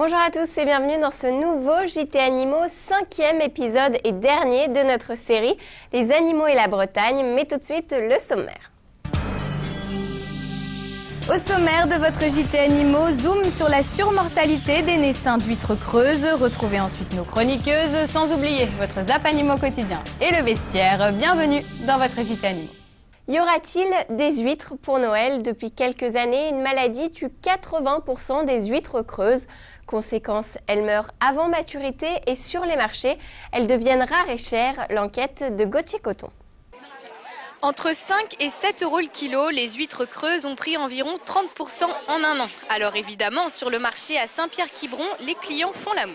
Bonjour à tous et bienvenue dans ce nouveau JT Animaux, 5e épisode et dernier de notre série Les animaux et la Bretagne, mais tout de suite le sommaire. Au sommaire de votre JT Animaux, zoom sur la surmortalité des naissins d'huîtres creuses, retrouvez ensuite nos chroniqueuses, sans oublier votre Zap Animaux quotidien et le vestiaire. Bienvenue dans votre JT Animaux. Y aura-t-il des huîtres pour Noël? Depuis quelques années, une maladie tue 80% des huîtres creuses. Conséquence, elles meurent avant maturité et sur les marchés, elles deviennent rares et chères. L'enquête de Gauthier Coton. Entre 5 et 7 euros le kilo, les huîtres creuses ont pris environ 30% en un an. Alors évidemment, sur le marché à Saint-Pierre-Quiberon, les clients font la moue.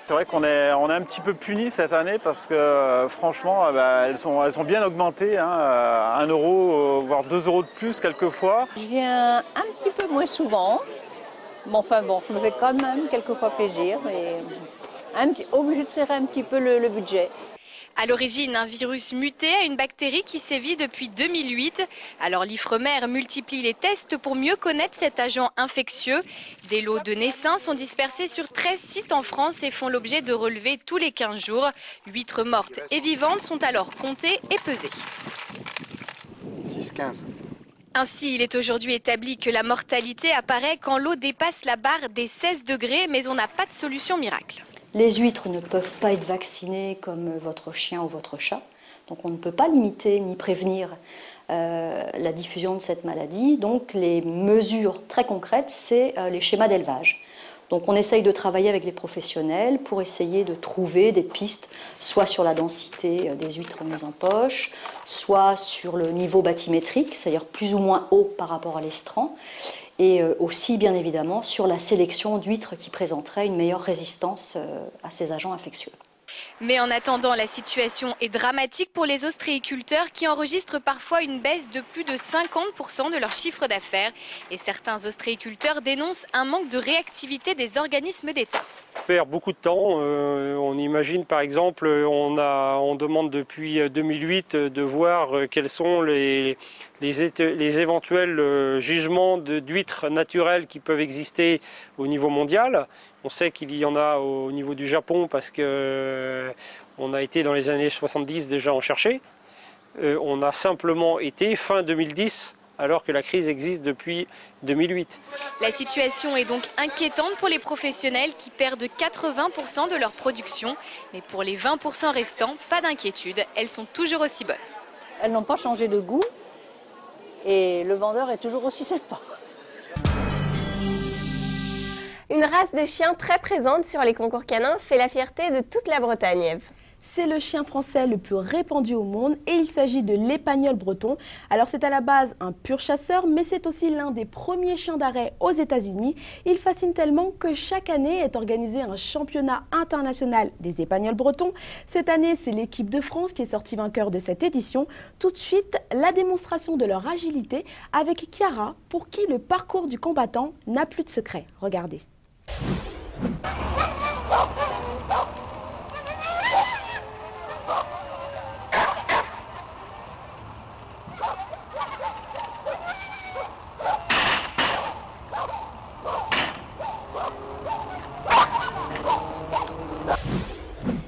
C'est vrai qu'on est un petit peu punis cette année parce que franchement, elles sont bien augmentées, 1 euro, voire 2 euros de plus quelquefois. Je viens un petit peu moins souvent, mais enfin bon, je me fais quand même quelquefois plaisir et obligé de serrer un petit peu le budget. À l'origine, un virus muté à une bactérie qui sévit depuis 2008. Alors l'Ifremer multiplie les tests pour mieux connaître cet agent infectieux. Des lots de naissins sont dispersés sur 13 sites en France et font l'objet de relevés tous les 15 jours. Huîtres mortes et vivantes sont alors comptées et pesées. 6,15. Ainsi, il est aujourd'hui établi que la mortalité apparaît quand l'eau dépasse la barre des 16 degrés, mais on n'a pas de solution miracle. Les huîtres ne peuvent pas être vaccinées comme votre chien ou votre chat. Donc on ne peut pas limiter ni prévenir la diffusion de cette maladie. Donc les mesures très concrètes, c'est les schémas d'élevage. Donc on essaye de travailler avec les professionnels pour essayer de trouver des pistes, soit sur la densité des huîtres mises en poche, soit sur le niveau bathymétrique, c'est-à-dire plus ou moins haut par rapport à l'estran, et aussi bien évidemment sur la sélection d'huîtres qui présenteraient une meilleure résistance à ces agents infectieux. Mais en attendant, la situation est dramatique pour les ostréiculteurs qui enregistrent parfois une baisse de plus de 50% de leur chiffre d'affaires. Et certains ostréiculteurs dénoncent un manque de réactivité des organismes d'État. On perd beaucoup de temps. On imagine par exemple, on demande depuis 2008 de voir quels sont les éventuels gisements d'huîtres naturelles qui peuvent exister au niveau mondial. On sait qu'il y en a au niveau du Japon parce qu'on a été dans les années 70 déjà en chercher. On a simplement été fin 2010 alors que la crise existe depuis 2008. La situation est donc inquiétante pour les professionnels qui perdent 80% de leur production. Mais pour les 20% restants, pas d'inquiétude, elles sont toujours aussi bonnes. Elles n'ont pas changé de goût et le vendeur est toujours aussi sympa. Une race de chiens très présente sur les concours canins fait la fierté de toute la Bretagne, Ève. C'est le chien français le plus répandu au monde et il s'agit de l'Épagnol breton. Alors c'est à la base un pur chasseur, mais c'est aussi l'un des premiers chiens d'arrêt aux États-Unis. Il fascine tellement que chaque année est organisé un championnat international des Épagnols bretons. Cette année, c'est l'équipe de France qui est sortie vainqueur de cette édition. Tout de suite, la démonstration de leur agilité avec Chiara, pour qui le parcours du combattant n'a plus de secret. Regardez.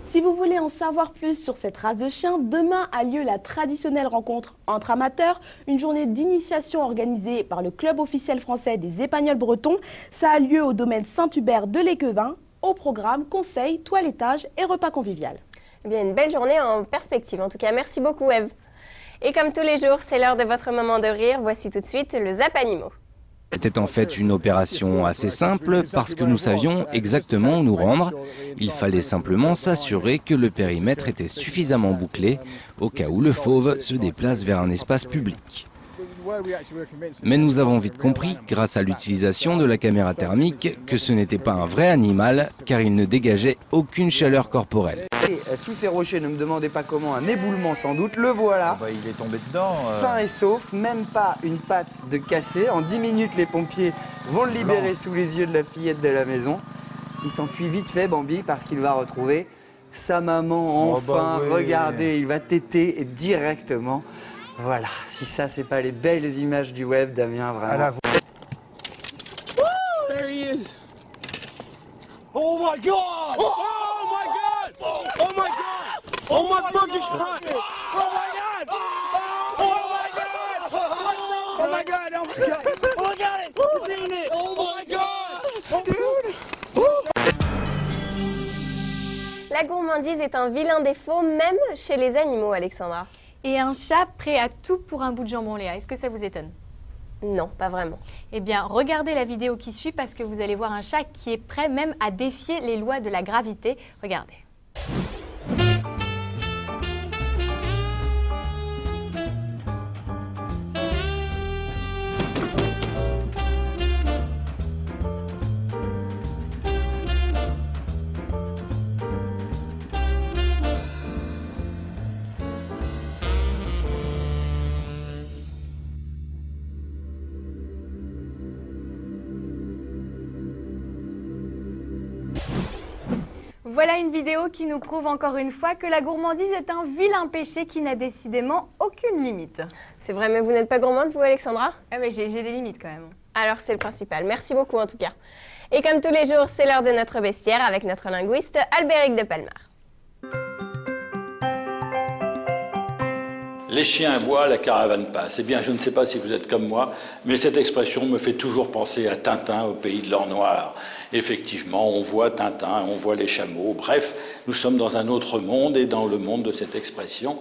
Si vous voulez en savoir plus sur cette race de chiens, demain a lieu la traditionnelle rencontre entre amateurs, une journée d'initiation organisée par le club officiel français des Épagnols bretons. Ça a lieu au domaine Saint-Hubert de l'Équevin. Au programme, conseils, toilettage et repas convivial. Eh bien, une belle journée en perspective. En tout cas, merci beaucoup, Ève. Et comme tous les jours, c'est l'heure de votre moment de rire. Voici tout de suite le Zap Animaux. C'était en fait une opération assez simple parce que nous savions exactement où nous rendre. Il fallait simplement s'assurer que le périmètre était suffisamment bouclé au cas où le fauve se déplace vers un espace public. Mais nous avons vite compris, grâce à l'utilisation de la caméra thermique, que ce n'était pas un vrai animal car il ne dégageait aucune chaleur corporelle. Et sous ces rochers, ne me demandez pas comment, un éboulement sans doute, le voilà. Il est tombé dedans. Sain et sauf, même pas une patte de cassé. En 10 minutes, les pompiers vont le libérer sous les yeux de la fillette de la maison. Il s'enfuit vite fait, Bambi, parce qu'il va retrouver sa maman enfin. Oui. Regardez, il va téter directement. Voilà, si ça, c'est pas les belles images du web, Damien, vraiment. my god! Oh my god! Oh my god! Oh my fucking god! Oh my god! Oh my god! Oh my god! Oh my god! Oh my god! Oh my god! It's in it! Oh my god! Dude! La gourmandise est un vilain défaut, même chez les animaux, Alexandra. Et un chat prêt à tout pour un bout de jambon, Léa, est-ce que ça vous étonne? Non, pas vraiment. Eh bien, regardez la vidéo qui suit parce que vous allez voir un chat qui est prêt même à défier les lois de la gravité. Regardez. Voilà une vidéo qui nous prouve encore une fois que la gourmandise est un vilain péché qui n'a décidément aucune limite. C'est vrai, mais vous n'êtes pas gourmande, vous, Alexandra? Ah mais j'ai des limites quand même. Alors c'est le principal. Merci beaucoup en tout cas. Et comme tous les jours, c'est l'heure de notre bestiaire avec notre linguiste Albéric de Palmar. Les chiens aboient, la caravane passe. Eh bien, je ne sais pas si vous êtes comme moi, mais cette expression me fait toujours penser à Tintin au pays de l'or noir. Effectivement, on voit Tintin, on voit les chameaux. Bref, nous sommes dans un autre monde et dans le monde de cette expression.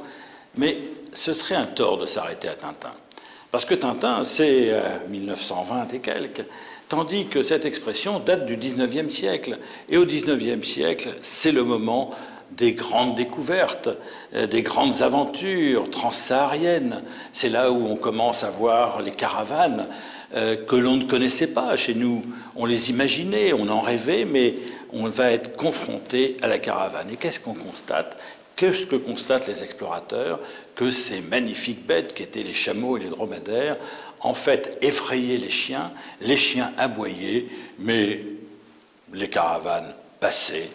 Mais ce serait un tort de s'arrêter à Tintin. Parce que Tintin, c'est 1920 et quelques, tandis que cette expression date du 19e siècle. Et au 19e siècle, c'est le moment des grandes découvertes, des grandes aventures transsahariennes. C'est là où on commence à voir les caravanes que l'on ne connaissait pas chez nous. On les imaginait, on en rêvait, mais on va être confronté à la caravane. Et qu'est-ce qu'on constate ? Qu'est-ce que constatent les explorateurs? Que ces magnifiques bêtes qui étaient les chameaux et les dromadaires, en fait, effrayaient les chiens aboyaient, mais les caravanes passaient.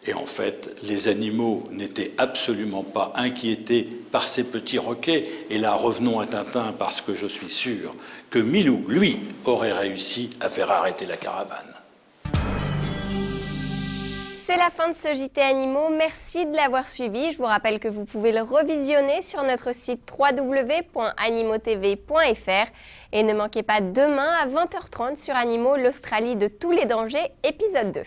Et en fait, les animaux n'étaient absolument pas inquiétés par ces petits roquets. Et là, revenons à Tintin, parce que je suis sûr que Milou, lui, aurait réussi à faire arrêter la caravane. C'est la fin de ce JT Animaux. Merci de l'avoir suivi. Je vous rappelle que vous pouvez le revisionner sur notre site www.animotv.fr. Et ne manquez pas demain à 20h30 sur Animaux, l'Australie de tous les dangers, épisode 2.